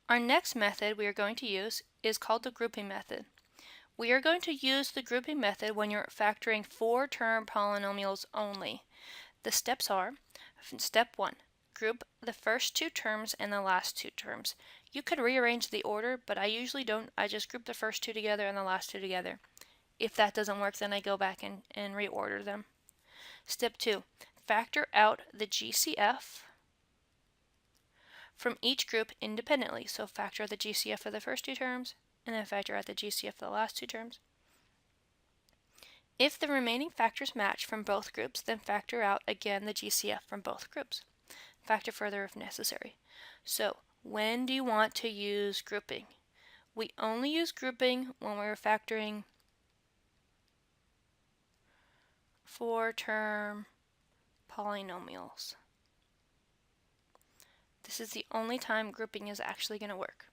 Our next method we are going to use is called the grouping method. We are going to use the grouping method when you're factoring 4-term polynomials only. The steps are: step 1, group the first 2 terms and the last 2 terms. You could rearrange the order, but I usually don't. I just group the first 2 together and the last 2 together. If that doesn't work, then I go back and reorder them. Step 2, factor out the GCF from each group independently. So factor out the GCF for the first 2 terms, and then factor out the GCF for the last 2 terms. If the remaining factors match from both groups, then factor out again the GCF from both groups. Factor further if necessary. So, when do you want to use grouping? We only use grouping when we're factoring 4-term polynomials. This is the only time grouping is actually going to work.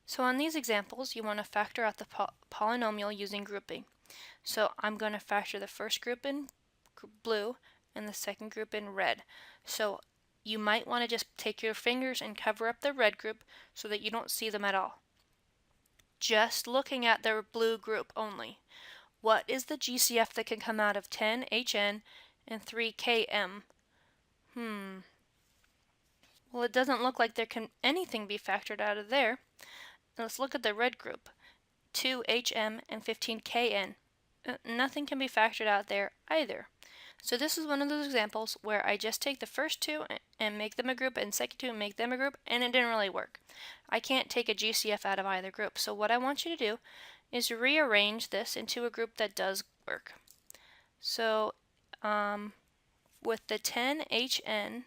So on these examples, you want to factor out the polynomial using grouping. So I'm going to factor the first group in blue and the second group in red. So you might want to just take your fingers and cover up the red group so that you don't see them at all. Just looking at the blue group only. What is the GCF that can come out of 10HN and 3KM? Well, it doesn't look like there can anything be factored out of there. Now let's look at the red group, 2HM and 15KN. Nothing can be factored out there either. So this is one of those examples where I just take the first 2 and make them a group, and second 2 and make them a group, and it didn't really work. I can't take a GCF out of either group. So what I want you to do is rearrange this into a group that does work. So with the 10HN,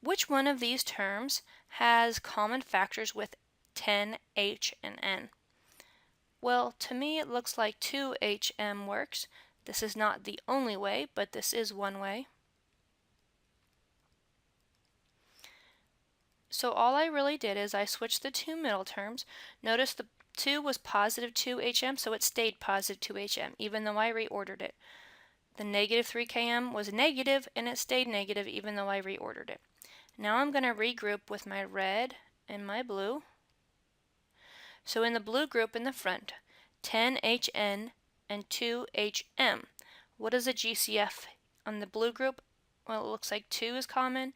which one of these terms has common factors with 10H and N? Well, to me it looks like 2HM works. This is not the only way, but this is one way. So all I really did is I switched the 2 middle terms. Notice the 2 was positive 2HM, so it stayed positive 2HM, even though I reordered it. The negative 3KM was negative, and it stayed negative, even though I reordered it. Now I'm going to regroup with my red and my blue. So in the blue group in the front, 10HN and 2HM. What is a GCF on the blue group? Well, it looks like 2 is common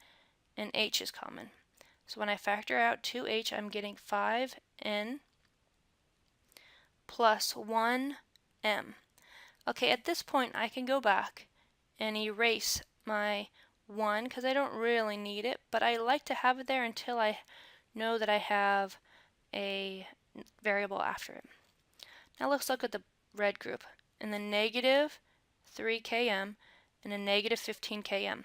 and H is common. So when I factor out 2H, I'm getting 5N plus 1M. Okay, at this point I can go back and erase my 1 because I don't really need it, but I like to have it there until I know that I have a variable after it. Now let's look at the red group and the negative 3KM and a negative 15KM.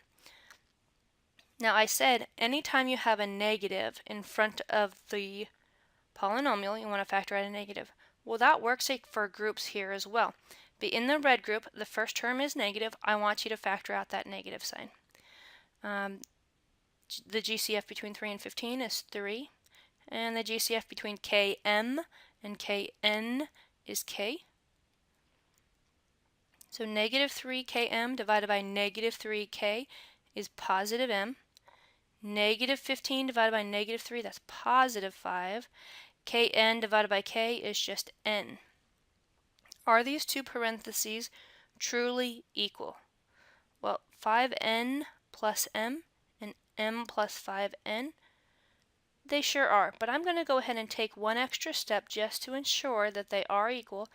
Now I said anytime you have a negative in front of the polynomial, you want to factor out a negative. Well, that works for groups here as well. But in the red group, the first term is negative. I want you to factor out that negative sign. The GCF between 3 and 15 is 3. And the GCF between KM and KN is K. So negative 3KM divided by negative 3K is positive M. Negative 15 divided by negative 3, that's positive 5. Kn divided by K is just N. Are these two parentheses truly equal? Well, 5N plus M and M plus 5N, they sure are, but I'm going to go ahead and take one extra step just to ensure that they are equal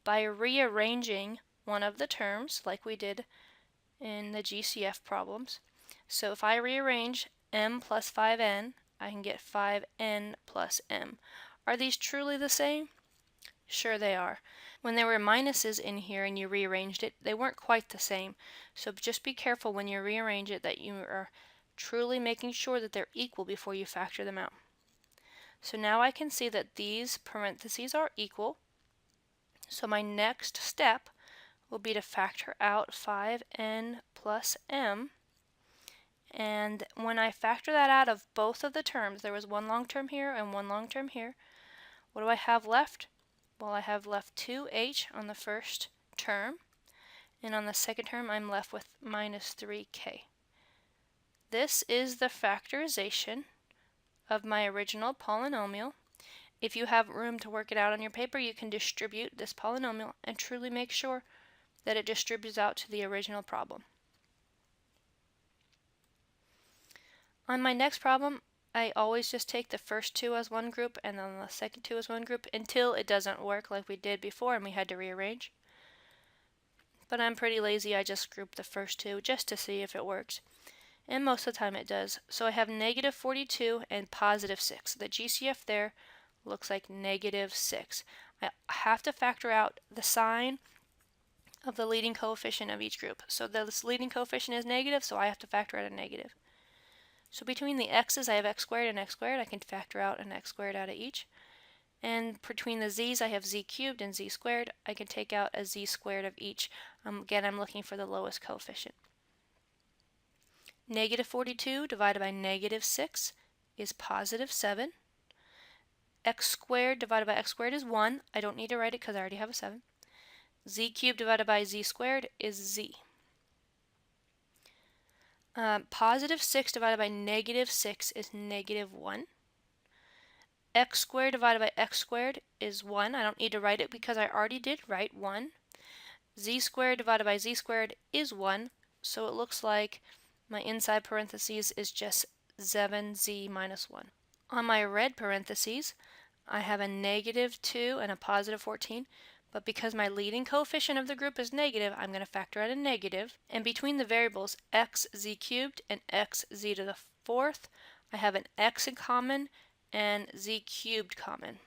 by rearranging one of the terms like we did in the GCF problems. So if I rearrange M plus 5N, I can get 5N plus M. Are these truly the same? Sure they are. When there were minuses in here and you rearranged it, they weren't quite the same. So just be careful when you rearrange it that you are truly making sure that they're equal before you factor them out. So now I can see that these parentheses are equal. So my next step will be to factor out 5N plus M. And when I factor that out of both of the terms, there was one long term here and one long term here, what do I have left? Well, I have left 2H on the first term, and on the second term I'm left with minus 3K. This is the factorization of my original polynomial. If you have room to work it out on your paper, you can distribute this polynomial and truly make sure that it distributes out to the original problem. On my next problem, I always just take the first two as one group and then the second two as one group until it doesn't work like we did before and we had to rearrange. But I'm pretty lazy, I just group the first two just to see if it works. And most of the time it does. So I have negative 42 and positive 6. The GCF there looks like negative 6. I have to factor out the sign of the leading coefficient of each group. So this leading coefficient is negative, so I have to factor out a negative. So between the x's, I have x squared and x squared. I can factor out an x squared out of each. And between the z's, I have z cubed and z squared. I can take out a z squared of each. Again, I'm looking for the lowest coefficient. Negative 42 divided by negative 6 is positive 7. X squared divided by x squared is 1. I don't need to write it because I already have a 7. Z cubed divided by z squared is z. Positive 6 divided by negative 6 is negative 1. X squared divided by x squared is 1. I don't need to write it because I already did write 1. Z squared divided by z squared is 1. So it looks like my inside parentheses is just 7z minus 1. On my red parentheses, I have a negative 2 and a positive 14. But because my leading coefficient of the group is negative, I'm going to factor out a negative. And between the variables x z cubed and x z to the fourth, I have an x in common and z cubed common.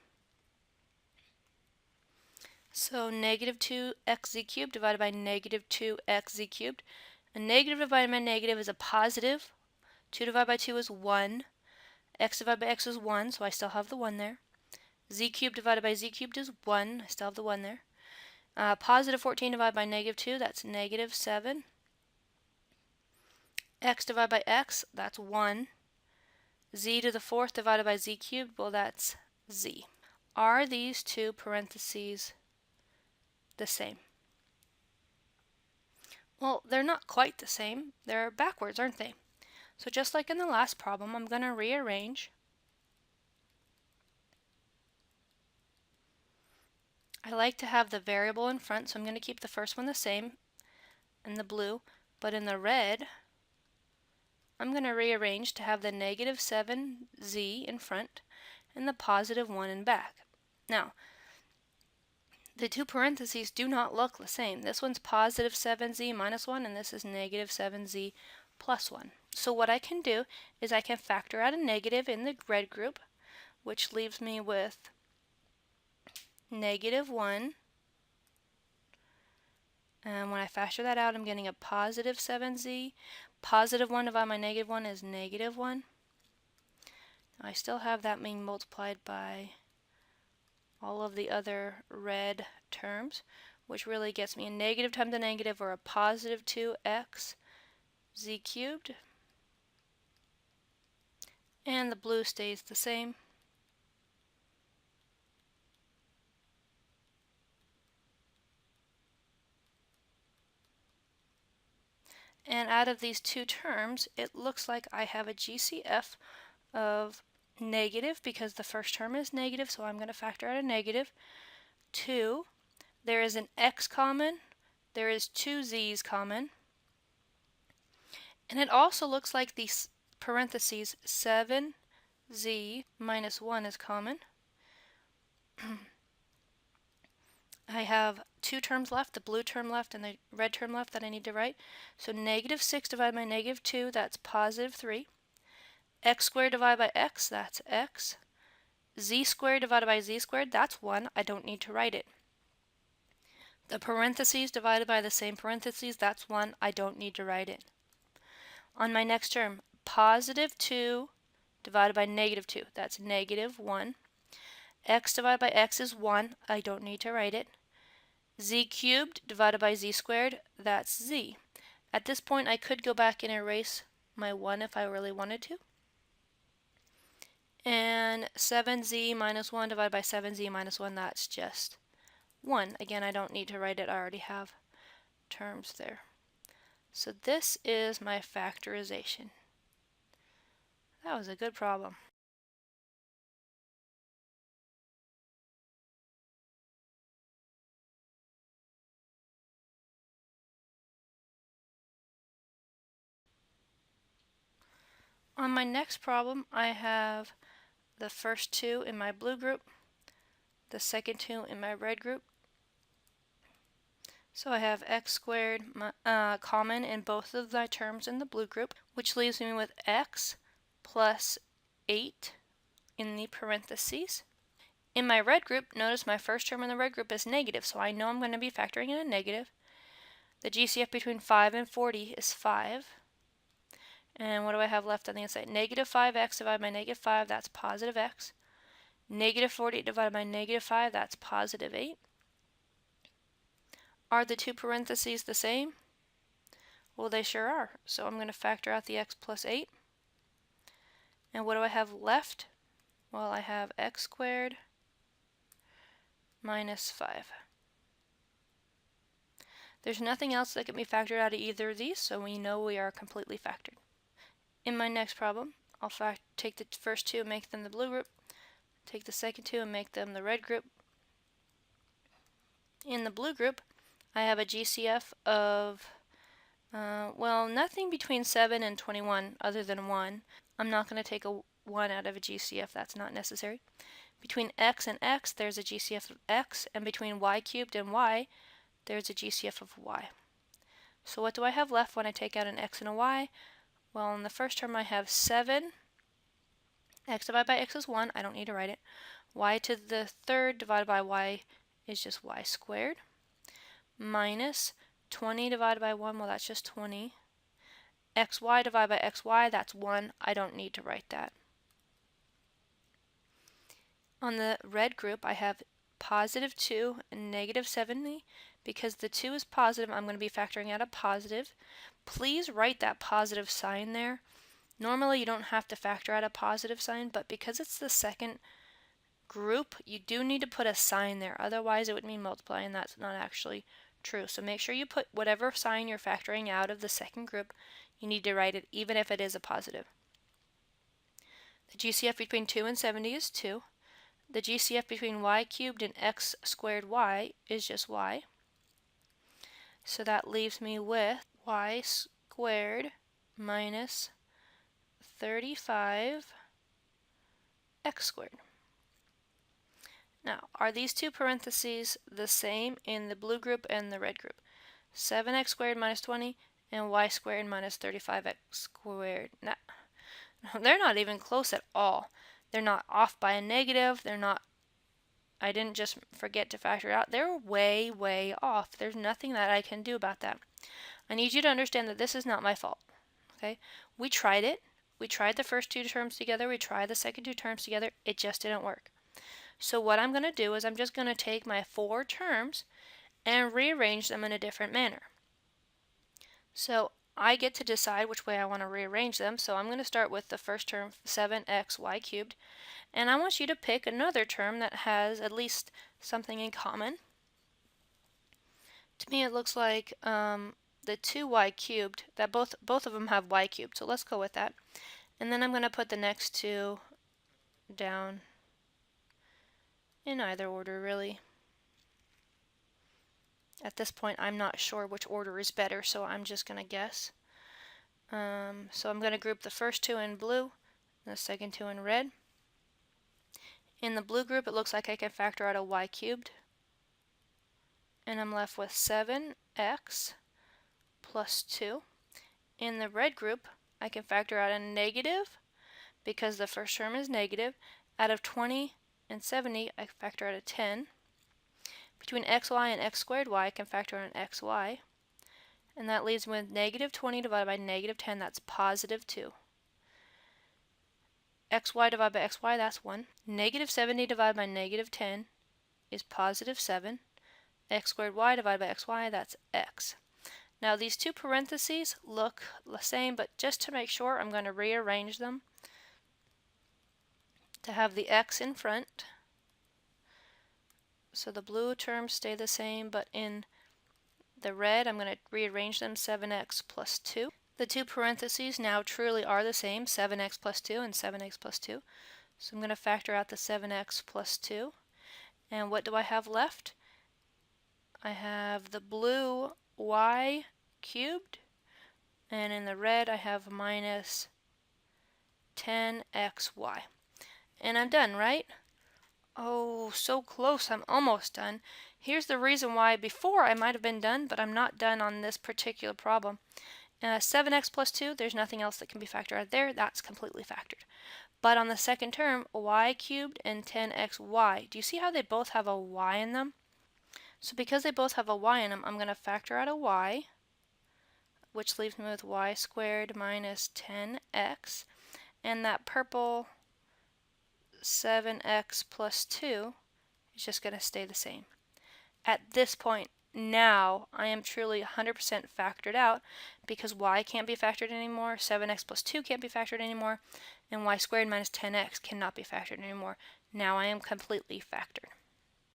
So negative 2x z cubed divided by negative 2x z cubed. A negative divided by negative is a positive. 2 divided by 2 is 1. X divided by x is 1, so I still have the 1 there. Z cubed divided by z cubed is 1. I still have the 1 there. Positive 14 divided by negative 2, that's negative 7. X divided by x, that's 1. Z to the fourth divided by z cubed, well, that's z. Are these two parentheses the same? Well, they're not quite the same. They're backwards, aren't they? So just like in the last problem, I'm going to rearrange. I like to have the variable in front, so I'm going to keep the first one the same in the blue, but in the red, I'm going to rearrange to have the negative 7z in front and the positive 1 in back. Now, the two parentheses do not look the same. This one's positive 7z minus 1, and this is negative 7z plus 1. So what I can do is I can factor out a negative in the red group, which leaves me with negative 1. And when I factor that out, I'm getting a positive 7z. Positive 1 divided by negative 1 is negative 1. Now I still have that being multiplied by all of the other red terms, which really gets me a negative times a negative, or a positive 2x z cubed. And the blue stays the same. And out of these two terms, it looks like I have a GCF of negative, because the first term is negative, so I'm going to factor out a negative. 2. There is an x common. There is two z's common. And it also looks like these parentheses 7z minus 1 is common. I have two terms left, the blue term left and the red term left that I need to write. So negative 6 divided by negative 2, that's positive 3. X squared divided by x, that's x. Z squared divided by z squared, that's 1. I don't need to write it. The parentheses divided by the same parentheses, that's 1. I don't need to write it. On my next term, positive 2 divided by negative 2, that's negative 1. X divided by x is 1. I don't need to write it. Z cubed divided by z squared, that's z. At this point, I could go back and erase my 1 if I really wanted to. And 7z minus 1 divided by 7z minus 1, that's just 1. Again, I don't need to write it. I already have terms there. So this is my factorization. That was a good problem. On my next problem, I have the first two in my blue group, the second two in my red group. So I have x squared common in both of the terms in the blue group, which leaves me with x plus 8 in the parentheses. In my red group, notice my first term in the red group is negative, so I know I'm going to be factoring in a negative. The GCF between 5 and 40 is 5. And what do I have left on the inside? Negative 5x divided by negative 5, that's positive x. Negative 40 divided by negative 5, that's positive 8. Are the two parentheses the same? Well, they sure are. So I'm going to factor out the x plus 8. And what do I have left? Well, I have x squared minus 5. There's nothing else that can be factored out of either of these, so we know we are completely factored. In my next problem, I'll take the first two and make them the blue group, take the second two and make them the red group. In the blue group, I have a GCF of, well, nothing between 7 and 21 other than 1. I'm not going to take a 1 out of a GCF, that's not necessary. Between x and x, there's a GCF of x, and between y cubed and y, there's a GCF of y. So what do I have left when I take out an x and a y? Well, in the first term I have 7, x divided by x is 1, I don't need to write it. Y to the third divided by y is just y squared, minus 20 divided by 1, well that's just 20. Xy divided by xy, that's 1, I don't need to write that. On the red group I have positive 2 and negative 70. Because the 2 is positive, I'm going to be factoring out a positive. Please write that positive sign there. Normally you don't have to factor out a positive sign, but because it's the second group, you do need to put a sign there. Otherwise it would mean multiply, and that's not actually true. So make sure you put whatever sign you're factoring out of the second group, you need to write it even if it is a positive. The GCF between 2 and 70 is 2. The GCF between y cubed and x squared y is just y. So that leaves me with y squared minus 35 x squared. Now, are these two parentheses the same in the blue group and the red group? 7x squared minus 20 and y squared minus 35x squared. No, they're not even close at all. They're not off by a negative. They're not, I didn't just forget to factor out. They're way, way off. There's nothing that I can do about that. I need you to understand that this is not my fault. Okay? We tried it. We tried the first two terms together. We tried the second two terms together. It just didn't work. So what I'm going to do is I'm just going to take my 4 terms and rearrange them in a different manner. So I get to decide which way I want to rearrange them. So I'm going to start with the first term, 7xy cubed. And I want you to pick another term that has at least something in common. To me it looks like the 2y cubed, that both of them have y cubed. So let's go with that. And then I'm going to put the next two down in either order, really. At this point, I'm not sure which order is better, so I'm just going to guess. So I'm going to group the first two in blue, and the second two in red. In the blue group, it looks like I can factor out a y cubed. And I'm left with 7x plus 2. In the red group, I can factor out a negative, because the first term is negative. Out of 20 and 70, I factor out a 10. Between xy and x squared y, I can factor out an xy. And that leaves me with negative 20 divided by negative 10, that's positive 2. Xy divided by xy, that's 1. Negative 70 divided by negative 10 is positive 7. X squared y divided by xy, that's x. Now these two parentheses look the same, but just to make sure, I'm going to rearrange them to have the x in front. So the blue terms stay the same, but in the red, I'm going to rearrange them 7x plus 2. The two parentheses now truly are the same, 7x plus 2 and 7x plus 2. So I'm going to factor out the 7x plus 2. And what do I have left? I have the blue y cubed, and in the red I have minus 10xy. And I'm done, right? Oh, so close. I'm almost done. Here's the reason why before I might have been done, but I'm not done on this particular problem. 7x plus 2, there's nothing else that can be factored out there. That's completely factored. But on the second term, y cubed and 10xy, do you see how they both have a y in them? So because they both have a y in them, I'm going to factor out a y, which leaves me with y squared minus 10x. And that purple 7x plus 2 is just going to stay the same. At this point, now I am truly 100% factored out because y can't be factored anymore, 7x plus 2 can't be factored anymore, and y squared minus 10x cannot be factored anymore. Now I am completely factored.